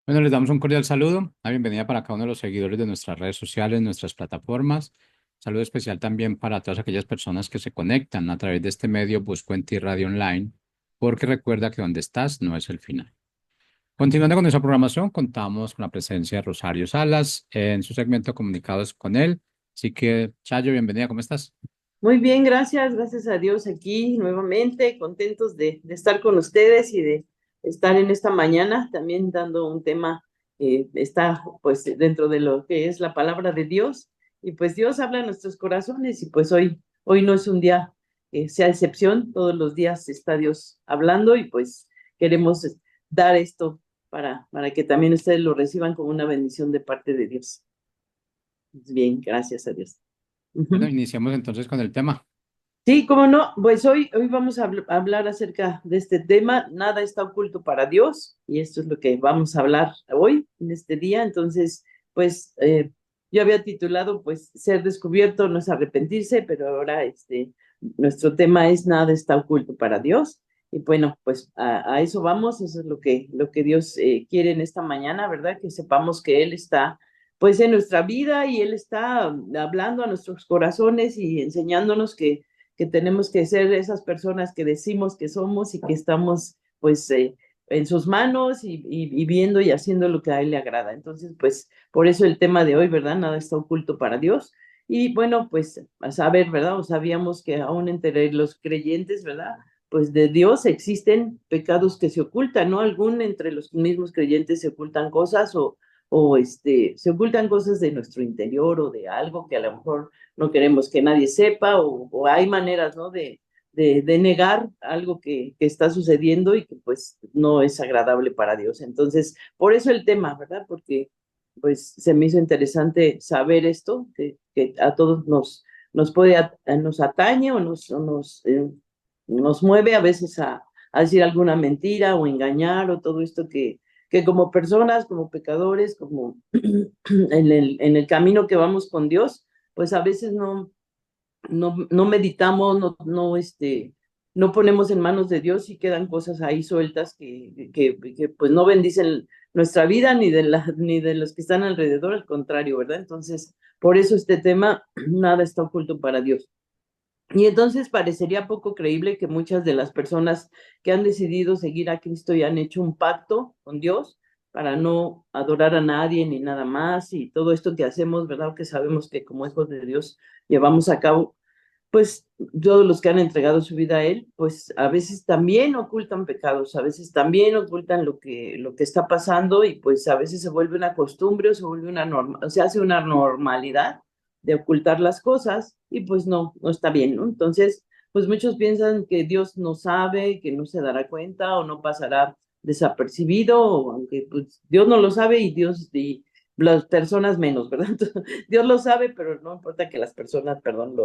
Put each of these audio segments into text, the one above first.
Bueno, les damos un cordial saludo, una bienvenida para cada uno de los seguidores de nuestras redes sociales, nuestras plataformas. Saludo especial también para todas aquellas personas que se conectan a través de este medio Busco en Ti Radio Online, porque recuerda que donde estás no es el final. Continuando con nuestra programación, contamos con la presencia de Rosario Salas en su segmento Comunicados con él. Así que, Chayo, bienvenida, ¿cómo estás? Muy bien, gracias a Dios aquí nuevamente, contentos de estar con ustedes y de estar en esta mañana también dando un tema que está pues dentro de lo que es la palabra de Dios y pues Dios habla en nuestros corazones y pues hoy no es un día que sea excepción, todos los días está Dios hablando y pues queremos dar esto para que también ustedes lo reciban como una bendición de parte de Dios. Bien, gracias a Dios. Bueno, Ujú. iniciamos entonces con el tema. Sí, cómo no, pues hoy vamos a hablar acerca de este tema. Nada está oculto para Dios y esto es lo que vamos a hablar hoy, en este día. Entonces, pues yo había titulado, pues, ser descubierto no es arrepentirse, pero ahora nuestro tema es nada está oculto para Dios. Y bueno, pues a eso vamos, eso es lo que Dios quiere en esta mañana, ¿verdad? Que sepamos que Él está pues en nuestra vida y Él está hablando a nuestros corazones y enseñándonos que tenemos que ser esas personas que decimos que somos y que estamos pues en sus manos y viendo y haciendo lo que a él le agrada. Entonces, pues por eso el tema de hoy, ¿verdad? Nada está oculto para Dios. Y bueno, pues a saber, ¿verdad? O sabíamos que aún entre los creyentes, ¿verdad? Pues de Dios existen pecados que se ocultan, ¿no? Algún entre los mismos creyentes se ocultan cosas o se ocultan cosas de nuestro interior o de algo que a lo mejor no queremos que nadie sepa o hay maneras, ¿no? De negar algo que está sucediendo y que pues no es agradable para Dios. Entonces, por eso el tema, ¿verdad? Porque pues se me hizo interesante saber esto, que a todos nos puede, nos atañe nos mueve a veces a decir alguna mentira o engañar o todo esto que como personas, como pecadores, como en el camino que vamos con Dios, pues a veces no meditamos, no ponemos en manos de Dios y quedan cosas ahí sueltas que pues no bendicen nuestra vida ni de los que están alrededor, al contrario, ¿verdad? Entonces, por eso este tema, nada está oculto para Dios. Y entonces parecería poco creíble que muchas de las personas que han decidido seguir a Cristo y han hecho un pacto con Dios para no adorar a nadie ni nada más y todo esto que hacemos, ¿verdad? Que sabemos que como hijos de Dios llevamos a cabo, pues todos los que han entregado su vida a Él, pues a veces también ocultan pecados, a veces también ocultan lo que está pasando y pues a veces se vuelve una costumbre o se vuelve una norma, o se hace una normalidad de ocultar las cosas y pues no está bien, ¿no? Entonces, pues muchos piensan que Dios no sabe, que no se dará cuenta o no pasará desapercibido, o aunque pues Dios no lo sabe y Dios y las personas menos, ¿verdad? Entonces, Dios lo sabe, pero no importa que las personas, perdón,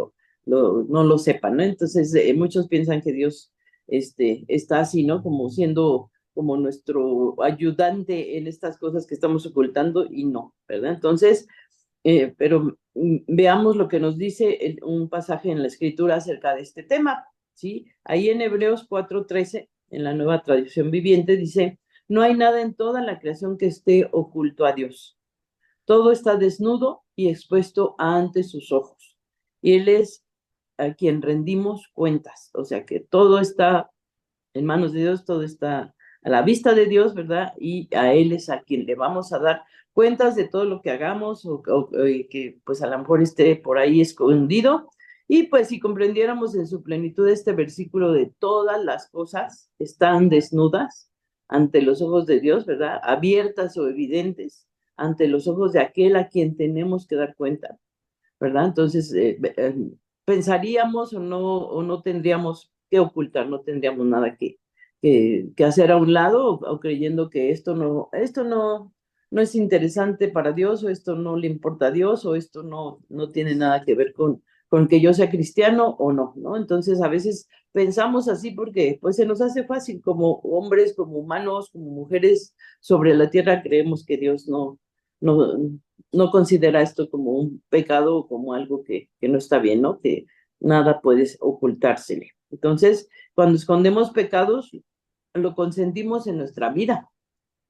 no lo sepan, ¿no? Entonces, muchos piensan que Dios está así, ¿no? Como siendo como nuestro ayudante en estas cosas que estamos ocultando y no, ¿verdad? Entonces, pero veamos lo que nos dice un pasaje en la escritura acerca de este tema, ¿sí? Ahí en Hebreos 4:13, en la Nueva Traducción Viviente, dice, no hay nada en toda la creación que esté oculto a Dios. Todo está desnudo y expuesto ante sus ojos. Y Él es a quien rendimos cuentas. O sea que todo está en manos de Dios, todo está a la vista de Dios, ¿verdad? Y a Él es a quien le vamos a dar cuentas de todo lo que hagamos o que pues a lo mejor esté por ahí escondido. Y pues si comprendiéramos en su plenitud este versículo de todas las cosas están desnudas ante los ojos de Dios, ¿verdad? Abiertas o evidentes ante los ojos de aquel a quien tenemos que dar cuenta, ¿verdad? Entonces, pensaríamos o no tendríamos que ocultar, no tendríamos nada que hacer a un lado o creyendo que esto no es interesante para Dios o esto no le importa a Dios o esto no tiene nada que ver con que yo sea cristiano o no, ¿no? Entonces, a veces pensamos así porque pues se nos hace fácil como hombres, como humanos, como mujeres sobre la tierra, creemos que Dios no, no considera esto como un pecado o como algo que no está bien, ¿no? Que nada puede ocultársele. Entonces, cuando escondemos pecados, lo consentimos en nuestra vida,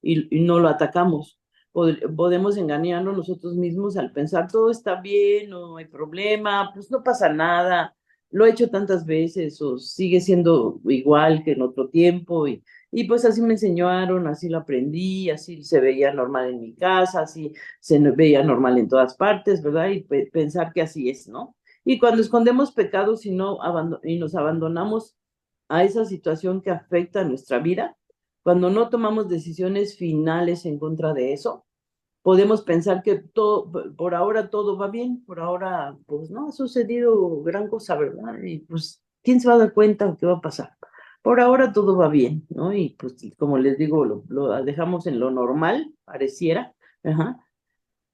y no lo atacamos. Podemos engañarnos nosotros mismos al pensar todo está bien, no hay problema, pues no pasa nada, lo he hecho tantas veces o sigue siendo igual que en otro tiempo y pues así me enseñaron, así lo aprendí, así se veía normal en mi casa, así veía normal en todas partes, ¿verdad? Y pensar que así es, ¿no? Y cuando escondemos pecados y, no y nos abandonamos a esa situación que afecta a nuestra vida, cuando no tomamos decisiones finales en contra de eso, podemos pensar que todo, por ahora todo va bien, por ahora pues no ha sucedido gran cosa, ¿verdad? Y pues, ¿quién se va a dar cuenta qué va a pasar? Por ahora todo va bien, ¿no? Y pues como les digo, lo dejamos en lo normal, pareciera, ajá,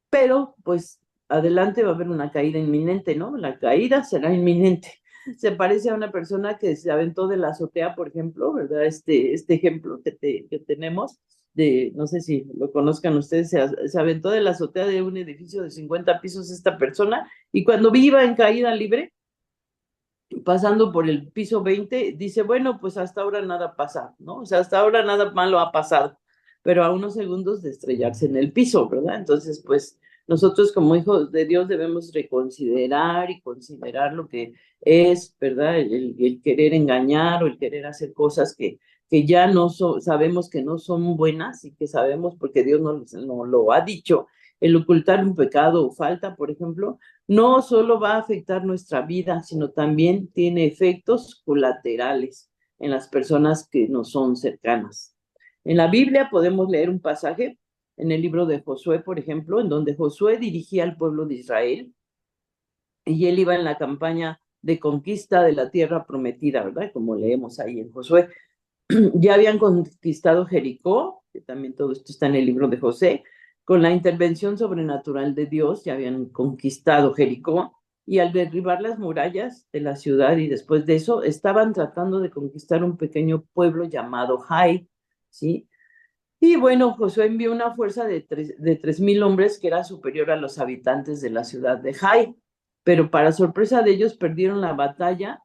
pero pues adelante va a haber una caída inminente, ¿no? La caída será inminente. Se parece a una persona que se aventó de la azotea, por ejemplo, ¿verdad? Este ejemplo que tenemos, no sé si lo conozcan ustedes, se aventó de la azotea de un edificio de 50 pisos esta persona y cuando iba en caída libre, pasando por el piso 20 dice, bueno, pues hasta ahora nada pasa, ¿no? O sea, hasta ahora nada malo ha pasado, pero a unos segundos de estrellarse en el piso, ¿verdad? Entonces, pues nosotros como hijos de Dios debemos reconsiderar y considerar lo que es, ¿verdad? El querer engañar o el querer hacer cosas que ya no sabemos que no son buenas y que sabemos porque Dios no lo ha dicho. El ocultar un pecado o falta, por ejemplo, no solo va a afectar nuestra vida, sino también tiene efectos colaterales en las personas que nos son cercanas. En la Biblia podemos leer un pasaje en el libro de Josué, por ejemplo, en donde Josué dirigía al pueblo de Israel y él iba en la campaña de conquista de la tierra prometida, ¿verdad? Como leemos ahí en Josué. Ya habían conquistado Jericó, que también todo esto está en el libro de José, con la intervención sobrenatural de Dios, ya habían conquistado Jericó, y al derribar las murallas de la ciudad y después de eso, estaban tratando de conquistar un pequeño pueblo llamado Jai, ¿sí? Y bueno, Josué envió una fuerza de 3,000 hombres que era superior a los habitantes de la ciudad de Jai, pero para sorpresa de ellos perdieron la batalla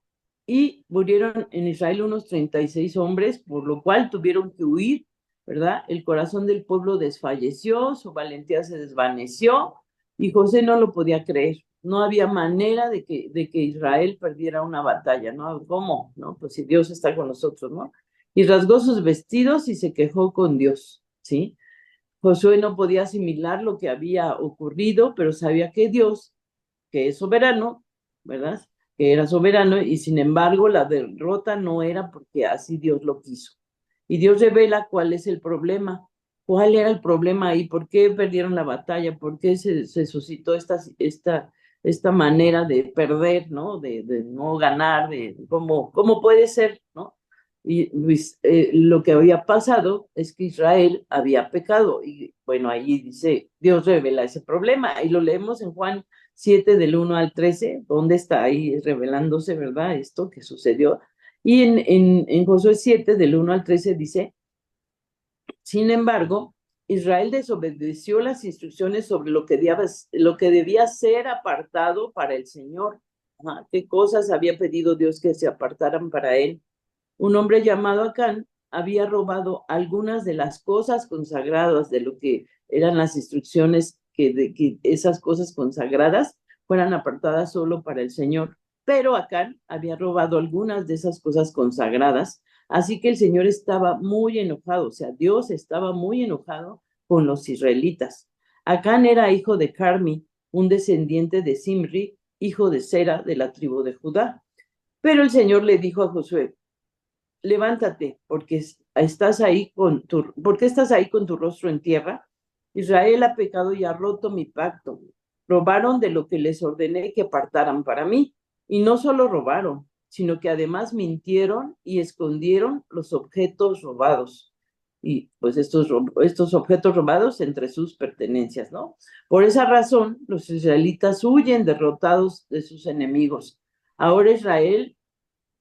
y murieron en Israel unos 36 hombres, por lo cual tuvieron que huir, ¿verdad? El corazón del pueblo desfalleció, su valentía se desvaneció y José no lo podía creer. No había manera de que Israel perdiera una batalla, ¿no? ¿Cómo? ¿No? Pues si Dios está con nosotros, ¿no? Y rasgó sus vestidos y se quejó con Dios, ¿sí? Josué no podía asimilar lo que había ocurrido, pero sabía que Dios, que es soberano, ¿verdad? Que era soberano y sin embargo la derrota no era porque así Dios lo quiso. Y Dios revela cuál es el problema, cuál era el problema ahí, por qué perdieron la batalla, por qué se suscitó esta manera de perder, ¿no? De no ganar, de cómo puede ser, ¿no? Y pues, lo que había pasado es que Israel había pecado y bueno, ahí dice, Dios revela ese problema y lo leemos en Juan 7 del 1 al 13, donde está ahí revelándose, ¿verdad? Esto que sucedió. Y en Josué 7 del 1 al 13 dice, sin embargo, Israel desobedeció las instrucciones sobre lo que debía ser apartado para el Señor. Ajá, ¿qué cosas había pedido Dios que se apartaran para él? Un hombre llamado Acán había robado algunas de las cosas consagradas de lo que eran las instrucciones que esas cosas consagradas fueran apartadas solo para el Señor. Pero Acán había robado algunas de esas cosas consagradas, así que el Señor estaba muy enojado, o sea, Dios estaba muy enojado con los israelitas. Acán era hijo de Carmi, un descendiente de Simri, hijo de Sera de la tribu de Judá. Pero el Señor le dijo a Josué, levántate, porque estás ahí con tu rostro en tierra. Israel ha pecado y ha roto mi pacto. Robaron de lo que les ordené que apartaran para mí. Y no solo robaron, sino que además mintieron y escondieron los objetos robados. Y pues estos objetos robados entre sus pertenencias, ¿no? Por esa razón, los israelitas huyen derrotados de sus enemigos. Ahora Israel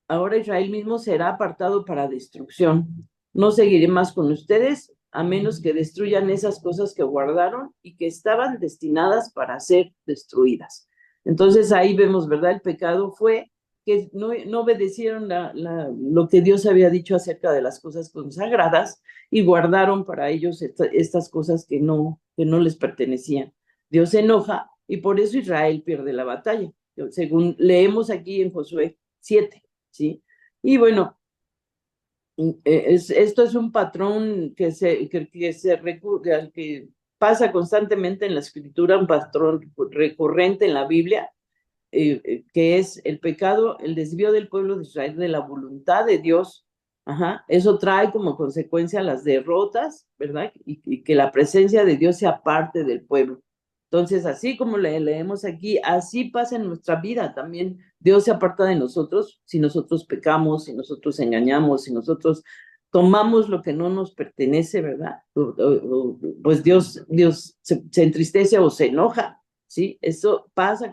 Ahora Israel mismo será apartado para destrucción. No seguiré más con ustedes a menos que destruyan esas cosas que guardaron y que estaban destinadas para ser destruidas. Entonces ahí vemos, ¿verdad? El pecado fue que no obedecieron lo que Dios había dicho acerca de las cosas consagradas y guardaron para ellos estas cosas que no les pertenecían. Dios se enoja y por eso Israel pierde la batalla, según leemos aquí en Josué 7, ¿sí? Y bueno, esto es un patrón que pasa constantemente en la escritura, un patrón recurrente en la Biblia, que es el pecado, el desvío del pueblo de Israel de la voluntad de Dios. Ajá. Eso trae como consecuencia las derrotas, ¿verdad? Y que la presencia de Dios sea parte del pueblo. Entonces, así como leemos aquí, así pasa en nuestra vida también. Dios se aparta de nosotros si nosotros pecamos, si nosotros engañamos, si nosotros tomamos lo que no nos pertenece, ¿verdad? Pues Dios se entristece o se enoja, ¿sí? Eso pasa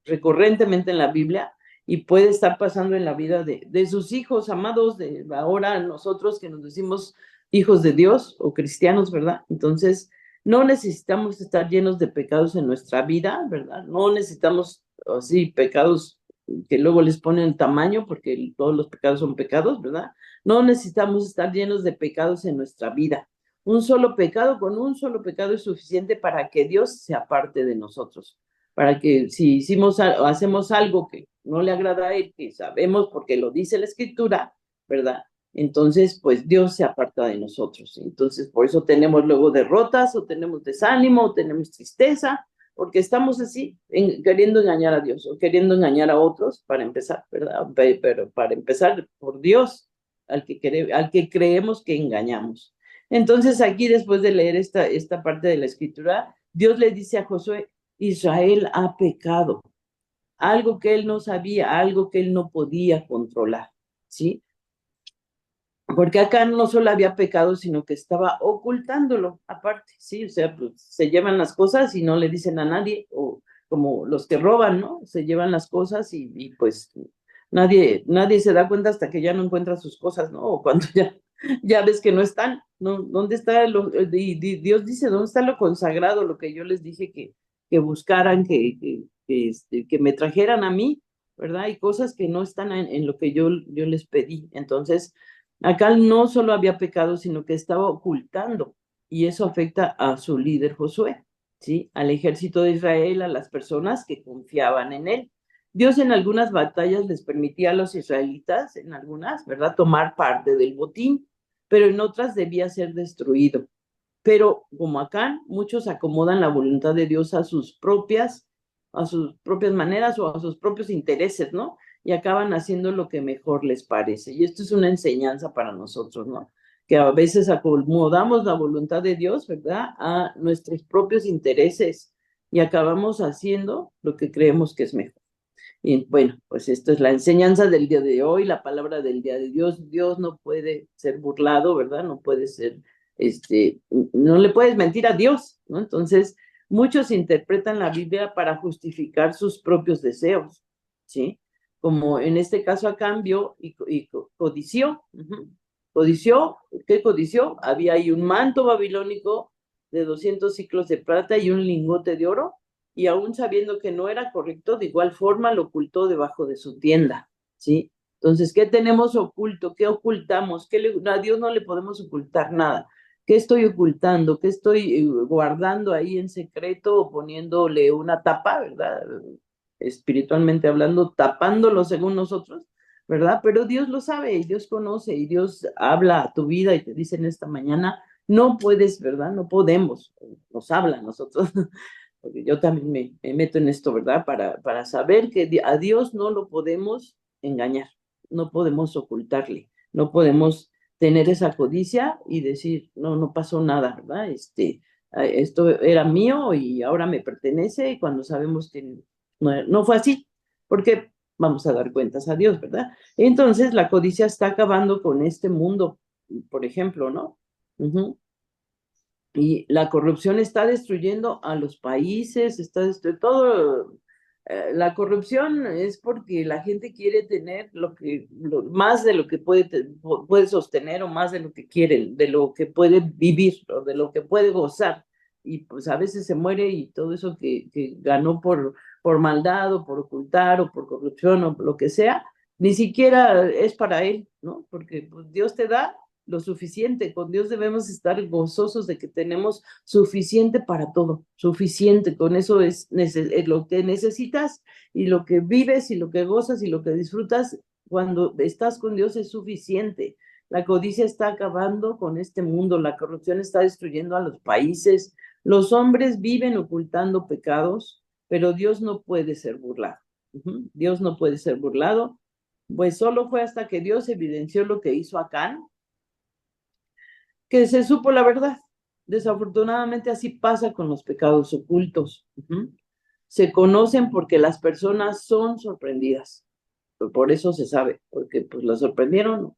recurrentemente en la Biblia y puede estar pasando en la vida de sus hijos amados, de ahora nosotros que nos decimos hijos de Dios o cristianos, ¿verdad? Entonces, no necesitamos estar llenos de pecados en nuestra vida, ¿verdad? No necesitamos, así, pecados que luego les ponen tamaño, porque todos los pecados son pecados, ¿verdad? No necesitamos estar llenos de pecados en nuestra vida. Un solo pecado, con un solo pecado es suficiente para que Dios se aparte de nosotros. Para que si hacemos algo que no le agrada a Él, que sabemos porque lo dice la Escritura, ¿verdad? Entonces, pues Dios se aparta de nosotros. Entonces, por eso tenemos luego derrotas, o tenemos desánimo, o tenemos tristeza, porque estamos así, queriendo engañar a Dios, o queriendo engañar a otros, para empezar, ¿verdad? Pero para empezar por Dios, al que creemos que engañamos. Entonces, aquí, después de leer esta parte de la Escritura, Dios le dice a Josué: Israel ha pecado, algo que él no sabía, algo que él no podía controlar, ¿sí? Porque acá no solo había pecado, sino que estaba ocultándolo aparte, ¿sí? O sea, pues, se llevan las cosas y no le dicen a nadie, o como los que roban, ¿no? Se llevan las cosas y pues nadie se da cuenta hasta que ya no encuentra sus cosas, ¿no? O cuando ya ves que no están, ¿no? ¿Dónde está Dios dice, ¿dónde está lo consagrado? Lo que yo les dije que buscaran, que me trajeran a mí, ¿verdad? Hay cosas que no están en lo que yo les pedí. Entonces, acá no solo había pecado, sino que estaba ocultando, y eso afecta a su líder Josué, ¿sí? Al ejército de Israel, a las personas que confiaban en él. Dios en algunas batallas les permitía a los israelitas, en algunas, ¿verdad?, tomar parte del botín, pero en otras debía ser destruido. Pero como acá, muchos acomodan la voluntad de Dios a sus propias maneras o a sus propios intereses, ¿no? Y acaban haciendo lo que mejor les parece. Y esto es una enseñanza para nosotros, ¿no? Que a veces acomodamos la voluntad de Dios, ¿verdad?, a nuestros propios intereses y acabamos haciendo lo que creemos que es mejor. Y bueno, pues esto es la enseñanza del día de hoy, la palabra del día de Dios. Dios no puede ser burlado, ¿verdad? No puede ser, no le puedes mentir a Dios, ¿no? Entonces, muchos interpretan la Biblia para justificar sus propios deseos, ¿sí? Como en este caso a cambio y codició. Codició, ¿qué codició? Había ahí un manto babilónico de 200 ciclos de plata y un lingote de oro, y aún sabiendo que no era correcto, de igual forma lo ocultó debajo de su tienda, ¿sí? Entonces, ¿qué tenemos oculto? ¿Qué ocultamos? A Dios no le podemos ocultar nada. ¿Qué estoy ocultando? ¿Qué estoy guardando ahí en secreto o poniéndole una tapa, ¿verdad? Espiritualmente hablando, tapándolo según nosotros, ¿verdad? Pero Dios lo sabe y Dios conoce y Dios habla a tu vida y te dice en esta mañana: no puedes, ¿verdad? No podemos. Nos habla a nosotros. Porque yo también me meto en esto, ¿verdad? Para saber que a Dios no lo podemos engañar, no podemos ocultarle, no podemos tener esa codicia y decir: no pasó nada, ¿verdad? Esto era mío y ahora me pertenece, y cuando sabemos que no fue así, porque vamos a dar cuentas a Dios, ¿verdad? Entonces la codicia está acabando con este mundo, por ejemplo, ¿no? Y la corrupción está destruyendo a los países, está destruyendo todo. La corrupción es porque la gente quiere tener más de lo que puede sostener, o más de lo que quiere, de lo que puede vivir, o de lo que puede gozar. Y pues a veces se muere y todo eso que ganó por maldad o por ocultar o por corrupción o lo que sea, ni siquiera es para él, ¿no? Porque pues, Dios te da lo suficiente. Con Dios debemos estar gozosos de que tenemos suficiente para todo, suficiente. Con eso es lo que necesitas y lo que vives y lo que gozas y lo que disfrutas cuando estás con Dios es suficiente. La codicia está acabando con este mundo, la corrupción está destruyendo a los países, los hombres viven ocultando pecados, pero Dios no puede ser burlado. Dios no puede ser burlado, pues solo fue hasta que Dios evidenció lo que hizo Acán, que se supo la verdad. Desafortunadamente así pasa con los pecados ocultos. Se conocen porque las personas son sorprendidas. Por eso se sabe, porque pues la sorprendieron,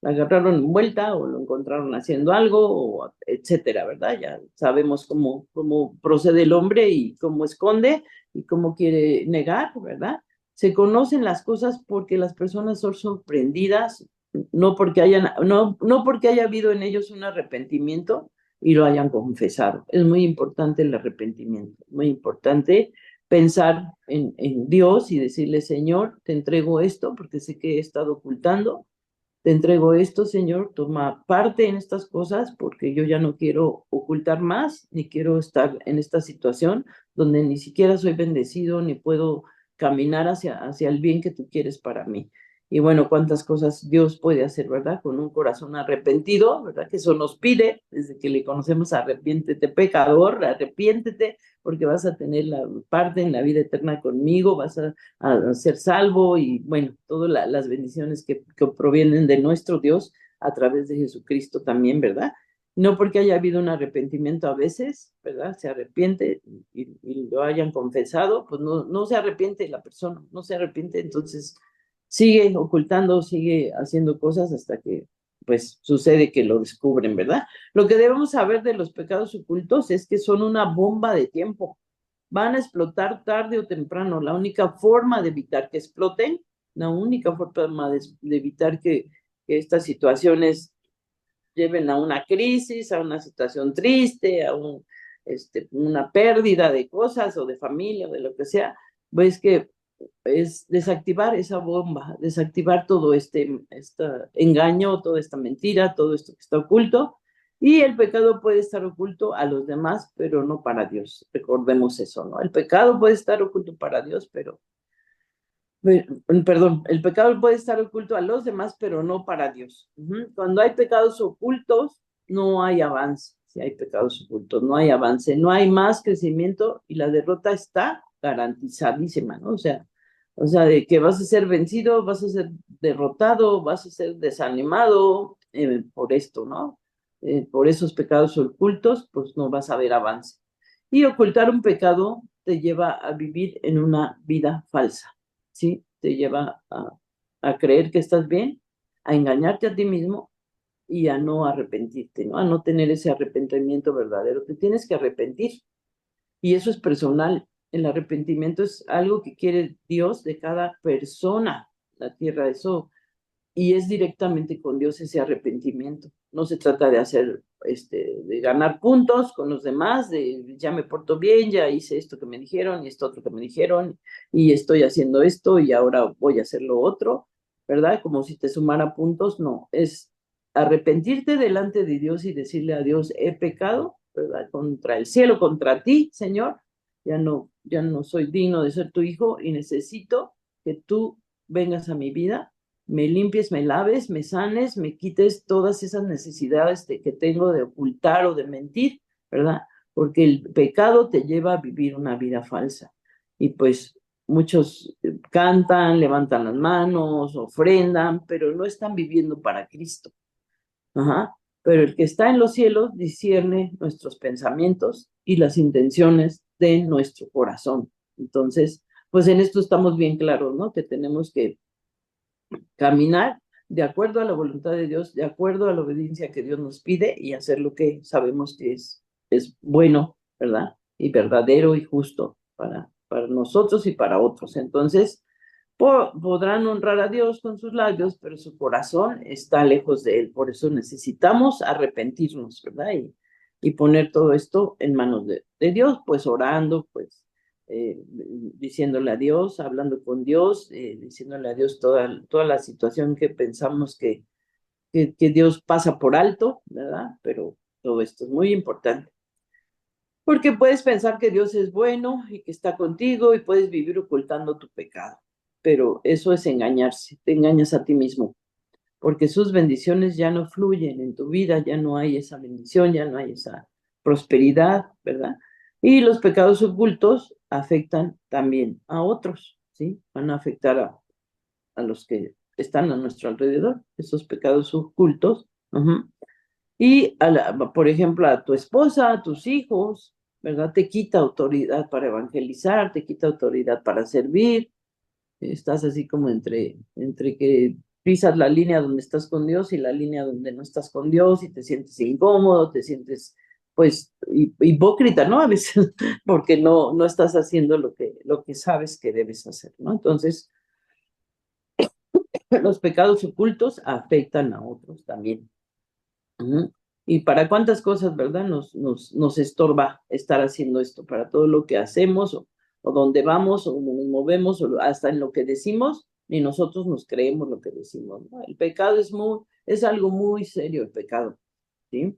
la agarraron envuelta o lo encontraron haciendo algo, o etcétera, ¿verdad? Ya sabemos cómo procede el hombre y cómo esconde y cómo quiere negar, ¿verdad? Se conocen las cosas porque las personas son sorprendidas, no porque haya habido en ellos un arrepentimiento y lo hayan confesado. Es muy importante el arrepentimiento, muy importante pensar en Dios y decirle, Señor, te entrego esto porque sé que he estado ocultando, te entrego esto, Señor, toma parte en estas cosas porque yo ya no quiero ocultar más, ni quiero estar en esta situación donde ni siquiera soy bendecido, ni puedo caminar hacia el bien que tú quieres para mí. Y bueno, cuántas cosas Dios puede hacer, ¿verdad? Con un corazón arrepentido, ¿verdad? Que eso nos pide, desde que le conocemos, arrepiéntete, pecador, arrepiéntete, porque vas a tener la parte en la vida eterna conmigo, vas a ser salvo y bueno, todas las bendiciones que provienen de nuestro Dios a través de Jesucristo también, ¿verdad? No porque haya habido un arrepentimiento a veces, ¿verdad? Se arrepiente y lo hayan confesado, pues no se arrepiente la persona, no se arrepiente, entonces sigue ocultando, sigue haciendo cosas hasta que pues sucede que lo descubren, ¿verdad? Lo que debemos saber de los pecados ocultos es que son una bomba de tiempo, van a explotar tarde o temprano. La única forma de evitar que exploten, la única forma de evitar que estas situaciones lleven a una crisis, a una situación triste, una pérdida de cosas o de familia o de lo que sea, pues que es desactivar esa bomba, desactivar todo este engaño, toda esta mentira, todo esto que está oculto. Y el pecado puede estar oculto a los demás, pero no para Dios. Recordemos eso, ¿no? El pecado puede estar oculto para Dios, perdón, el pecado puede estar oculto a los demás, pero no para Dios. Cuando hay pecados ocultos, no hay avance. Si hay pecados ocultos, no hay avance, no hay más crecimiento y la derrota está garantizadísima, ¿no? O sea, de que vas a ser vencido, vas a ser derrotado, vas a ser desanimado por esto, ¿no? Por esos pecados ocultos, pues no vas a ver avance. Y ocultar un pecado te lleva a vivir en una vida falsa. ¿Sí? Te lleva a creer que estás bien, a engañarte a ti mismo y a no arrepentirte, ¿no? A no tener ese arrepentimiento verdadero. Te tienes que arrepentir y eso es personal. El arrepentimiento es algo que quiere Dios de cada persona. La tierra, eso y es directamente con Dios ese arrepentimiento. No se trata de hacer, de ganar puntos con los demás, de ya me porto bien, ya hice esto que me dijeron y esto otro que me dijeron y estoy haciendo esto y ahora voy a hacer lo otro, ¿verdad? Como si te sumara puntos, no, es arrepentirte delante de Dios y decirle a Dios, he pecado, ¿verdad? Contra el cielo, contra ti, Señor, ya no soy digno de ser tu hijo y necesito que tú vengas a mi vida, me limpies, me laves, me sanes, me quites todas esas necesidades que tengo de ocultar o de mentir, ¿verdad? Porque el pecado te lleva a vivir una vida falsa. Y pues muchos cantan, levantan las manos, ofrendan, pero no están viviendo para Cristo. Ajá. Pero el que está en los cielos discierne nuestros pensamientos y las intenciones de nuestro corazón. Entonces, pues en esto estamos bien claros, ¿no? Que tenemos que caminar de acuerdo a la voluntad de Dios, de acuerdo a la obediencia que Dios nos pide y hacer lo que sabemos que es bueno, ¿verdad? Y verdadero y justo para nosotros y para otros. Entonces, podrán honrar a Dios con sus labios, pero su corazón está lejos de Él. Por eso necesitamos arrepentirnos, ¿verdad? Y poner todo esto en manos de Dios, pues orando, pues diciéndole a Dios, hablando con Dios, diciéndole a Dios toda la situación que pensamos que Dios pasa por alto, ¿verdad? Pero todo esto es muy importante. Porque puedes pensar que Dios es bueno y que está contigo y puedes vivir ocultando tu pecado. Pero eso es engañarse, te engañas a ti mismo, porque sus bendiciones ya no fluyen en tu vida, ya no hay esa bendición, ya no hay esa prosperidad, ¿verdad? Y los pecados ocultos afectan también a otros, ¿sí? Van a afectar a los que están a nuestro alrededor, esos pecados ocultos. Y, por ejemplo, a tu esposa, a tus hijos, ¿verdad? Te quita autoridad para evangelizar, te quita autoridad para servir. Estás así como entre que pisas la línea donde estás con Dios y la línea donde no estás con Dios y te sientes incómodo, te sientes pues hipócrita, ¿no? A veces porque no estás haciendo lo que sabes que debes hacer, ¿no? Entonces, los pecados ocultos afectan a otros también. Y para cuántas cosas, ¿verdad? Nos estorba estar haciendo esto, para todo lo que hacemos o donde vamos o donde nos movemos o hasta en lo que decimos, ni nosotros nos creemos lo que decimos, ¿no? El pecado es algo muy serio, el pecado, ¿sí?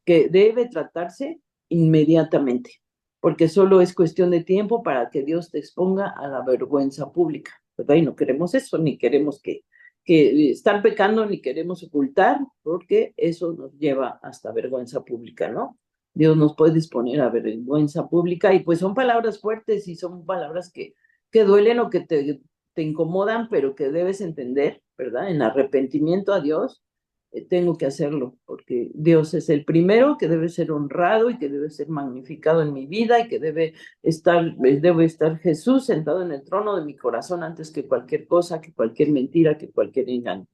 Que debe tratarse inmediatamente, porque solo es cuestión de tiempo para que Dios te exponga a la vergüenza pública, ¿verdad? Y no queremos eso, ni queremos que están pecando, ni queremos ocultar, porque eso nos lleva hasta vergüenza pública, ¿no? Dios nos puede disponer a vergüenza pública y pues son palabras fuertes y son palabras que duelen o que te incomodan, pero que debes entender, ¿verdad? En arrepentimiento a Dios, tengo que hacerlo, porque Dios es el primero que debe ser honrado y que debe ser magnificado en mi vida y que debe estar Jesús sentado en el trono de mi corazón antes que cualquier cosa, que cualquier mentira, que cualquier engaño.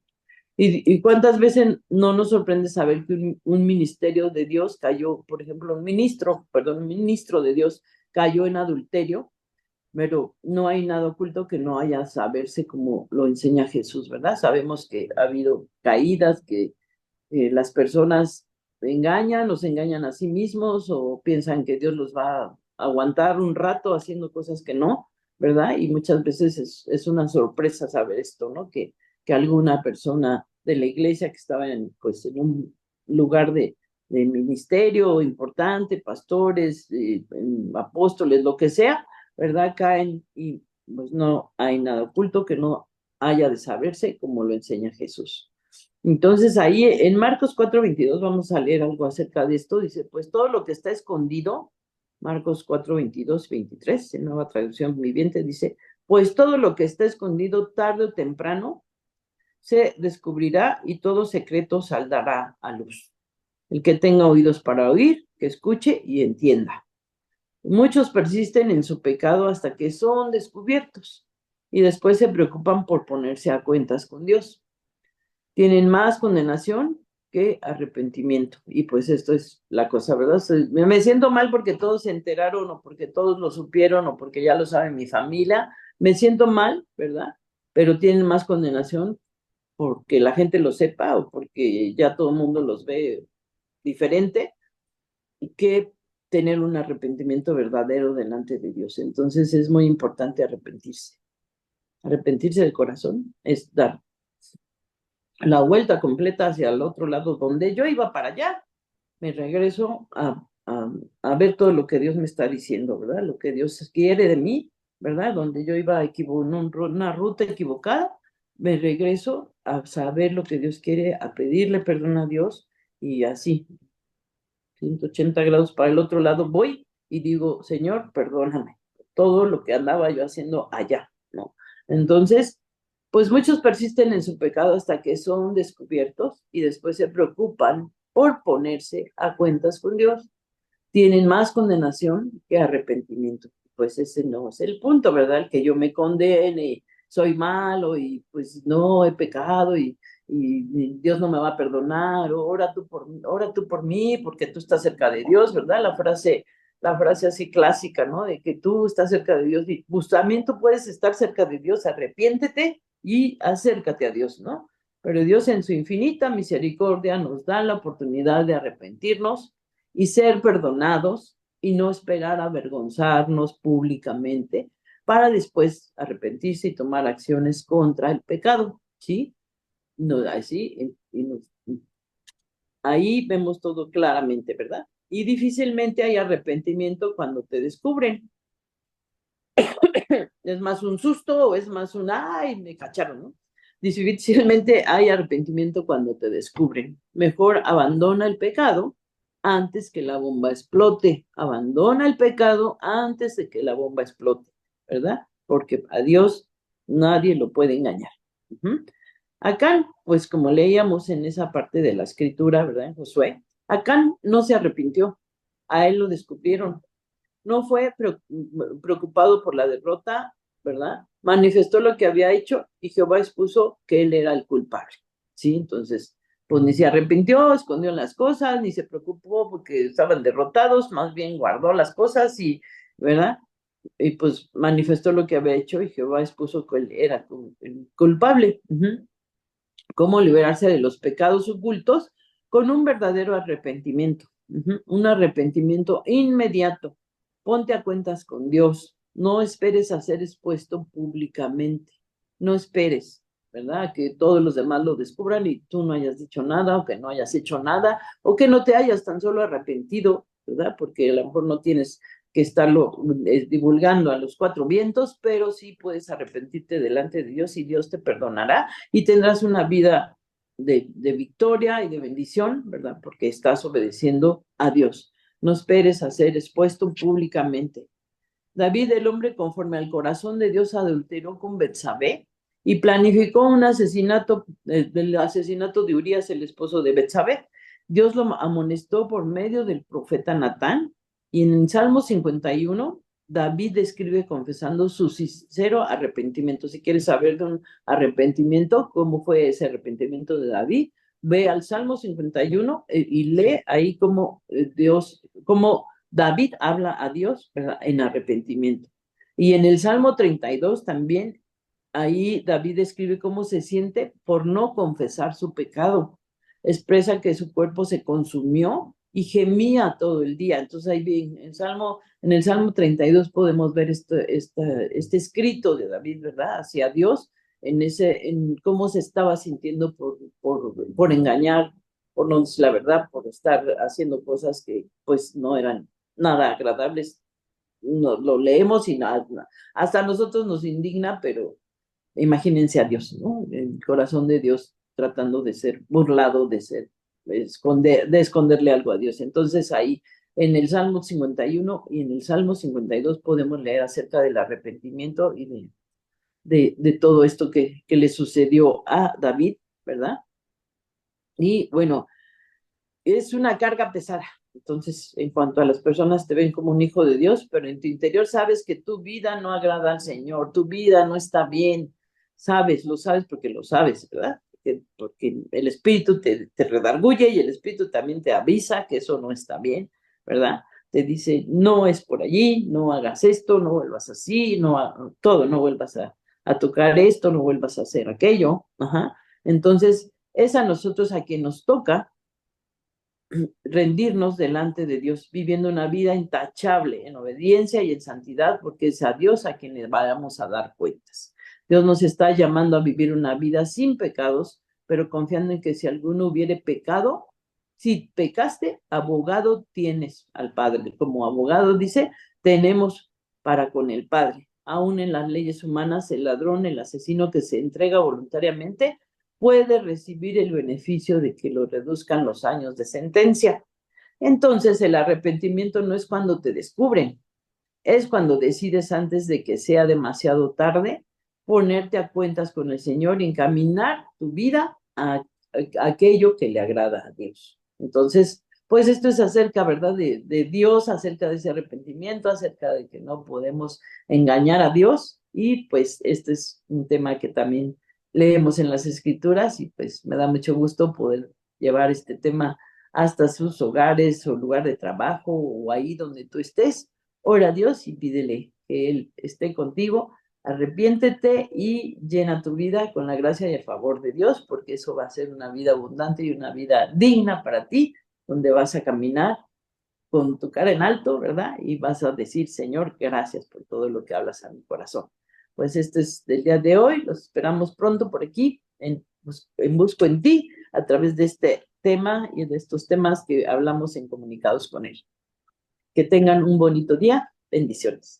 Y cuántas veces no nos sorprende saber que un ministerio de Dios cayó, por ejemplo, un ministro de Dios cayó en adulterio, pero no hay nada oculto que no haya saberse como lo enseña Jesús, ¿verdad? Sabemos que ha habido caídas, que las personas los engañan a sí mismos o piensan que Dios los va a aguantar un rato haciendo cosas que no, ¿verdad? Y muchas veces es una sorpresa saber esto, ¿no? Que alguna persona de la iglesia que estaba pues, en un lugar de ministerio importante, pastores, apóstoles, lo que sea, ¿verdad? Caen y pues no hay nada oculto que no haya de saberse como lo enseña Jesús. Entonces ahí en Marcos 4:22 vamos a leer algo acerca de esto. Dice, pues todo lo que está escondido, Marcos 4:22-23, en Nueva Traducción Viviente, dice, pues todo lo que está escondido tarde o temprano se descubrirá y todo secreto saldrá a luz. El que tenga oídos para oír, que escuche y entienda. Muchos persisten en su pecado hasta que son descubiertos y después se preocupan por ponerse a cuentas con Dios. Tienen más condenación que arrepentimiento. Y pues esto es la cosa, ¿verdad? Me siento mal porque todos se enteraron o porque todos lo supieron o porque ya lo sabe mi familia. Me siento mal, ¿verdad? Pero tienen más condenación porque la gente lo sepa o porque ya todo el mundo los ve diferente que tener un arrepentimiento verdadero delante de Dios. Entonces es muy importante arrepentirse. Arrepentirse del corazón es dar la vuelta completa hacia el otro lado donde yo iba para allá. Me regreso a ver todo lo que Dios me está diciendo, ¿verdad? Lo que Dios quiere de mí, ¿verdad? Donde yo iba en una ruta equivocada, me regreso a saber lo que Dios quiere, a pedirle perdón a Dios y así, 180 grados para el otro lado voy y digo, Señor, perdóname, todo lo que andaba yo haciendo allá, ¿no? Entonces, pues muchos persisten en su pecado hasta que son descubiertos y después se preocupan por ponerse a cuentas con Dios. Tienen más condenación que arrepentimiento. Pues ese no es el punto, ¿verdad? El que yo me condene y soy malo y pues no he pecado y Dios no me va a perdonar, o ora tú por mí porque tú estás cerca de Dios, ¿verdad? La frase así clásica, ¿no? De que tú estás cerca de Dios y pues también tú puedes estar cerca de Dios, arrepiéntete y acércate a Dios, ¿no? Pero Dios en su infinita misericordia nos da la oportunidad de arrepentirnos y ser perdonados y no esperar avergonzarnos públicamente para después arrepentirse y tomar acciones contra el pecado, ¿sí? No, así, ahí vemos todo claramente, ¿verdad? Y difícilmente hay arrepentimiento cuando te descubren. Es más un susto o es más un, ay, me cacharon, ¿no? Difícilmente hay arrepentimiento cuando te descubren. Mejor abandona el pecado antes que la bomba explote. Abandona el pecado antes de que la bomba explote, ¿verdad? Porque a Dios nadie lo puede engañar. Acán, pues como leíamos en esa parte de la escritura, ¿verdad? En Josué, Acán no se arrepintió. A él lo descubrieron, no fue preocupado por la derrota, ¿verdad? Manifestó lo que había hecho y Jehová expuso que él era el culpable, ¿sí? Entonces, pues ni se arrepintió, escondió las cosas, ni se preocupó porque estaban derrotados, más bien guardó las cosas y, ¿verdad? Y pues manifestó lo que había hecho y Jehová expuso que él era el culpable. ¿Cómo liberarse de los pecados ocultos? Con un verdadero arrepentimiento, un arrepentimiento inmediato. Ponte a cuentas con Dios, no esperes a ser expuesto públicamente, no esperes, ¿verdad? Que todos los demás lo descubran y tú no hayas dicho nada o que no hayas hecho nada o que no te hayas tan solo arrepentido, ¿verdad? Porque a lo mejor no tienes que estarlo divulgando a los cuatro vientos, pero sí puedes arrepentirte delante de Dios y Dios te perdonará y tendrás una vida de victoria y de bendición, ¿verdad? Porque estás obedeciendo a Dios. No esperes a ser expuesto públicamente. David, el hombre conforme al corazón de Dios, adulteró con Betsabé y planificó un asesinato, del asesinato de Urías, el esposo de Betsabé. Dios lo amonestó por medio del profeta Natán y en el Salmo 51 David describe confesando su sincero arrepentimiento. Si quieres saber de un arrepentimiento, cómo fue ese arrepentimiento de David, ve al Salmo 51 y lee ahí cómo Dios, cómo David habla a Dios, ¿verdad? En arrepentimiento. Y en el Salmo 32 también, ahí David escribe cómo se siente por no confesar su pecado. Expresa que su cuerpo se consumió y gemía todo el día. Entonces ahí bien, en el Salmo 32 podemos ver este escrito de David, ¿verdad? Hacia Dios, en cómo se estaba sintiendo por engañar, por no decir la verdad, por estar haciendo cosas que pues no eran nada agradables. No, lo leemos y nada, hasta a nosotros nos indigna, pero imagínense a Dios, ¿no? El corazón de Dios tratando de ser burlado, de esconderle algo a Dios. Entonces ahí en el Salmo 51 y en el Salmo 52 podemos leer acerca del arrepentimiento y de todo esto que le sucedió a David, ¿verdad? Y bueno, es una carga pesada. Entonces, en cuanto a las personas te ven como un hijo de Dios, pero en tu interior sabes que tu vida no agrada al Señor, tu vida no está bien. Sabes, lo sabes porque lo sabes, ¿verdad? Porque el Espíritu te redarguye y el Espíritu también te avisa que eso no está bien, ¿verdad? Te dice, no es por allí, no hagas esto, no vuelvas así, todo, no vuelvas a tocar esto, no vuelvas a hacer aquello. Ajá. Entonces, es a nosotros a quien nos toca rendirnos delante de Dios, viviendo una vida intachable en obediencia y en santidad, porque es a Dios a quien le vamos a dar cuentas. Dios nos está llamando a vivir una vida sin pecados, pero confiando en que si alguno hubiere pecado, si pecaste, abogado tienes al Padre. Como abogado dice, tenemos para con el Padre. Aún en las leyes humanas, el ladrón, el asesino que se entrega voluntariamente, puede recibir el beneficio de que lo reduzcan los años de sentencia. Entonces, el arrepentimiento no es cuando te descubren, es cuando decides antes de que sea demasiado tarde ponerte a cuentas con el Señor y encaminar tu vida a aquello que le agrada a Dios. Entonces, pues esto es acerca, ¿verdad? De Dios, acerca de ese arrepentimiento, acerca de que no podemos engañar a Dios y pues este es un tema que también leemos en las escrituras y pues me da mucho gusto poder llevar este tema hasta sus hogares o lugar de trabajo o ahí donde tú estés. Ora a Dios y pídele que Él esté contigo, arrepiéntete y llena tu vida con la gracia y el favor de Dios, porque eso va a ser una vida abundante y una vida digna para ti, donde vas a caminar con tu cara en alto, ¿verdad? Y vas a decir, Señor, gracias por todo lo que hablas a mi corazón. Pues este es el día de hoy, los esperamos pronto por aquí, en Busco en Ti, a través de este tema y de estos temas que hablamos en Comunicados con Él. Que tengan un bonito día. Bendiciones.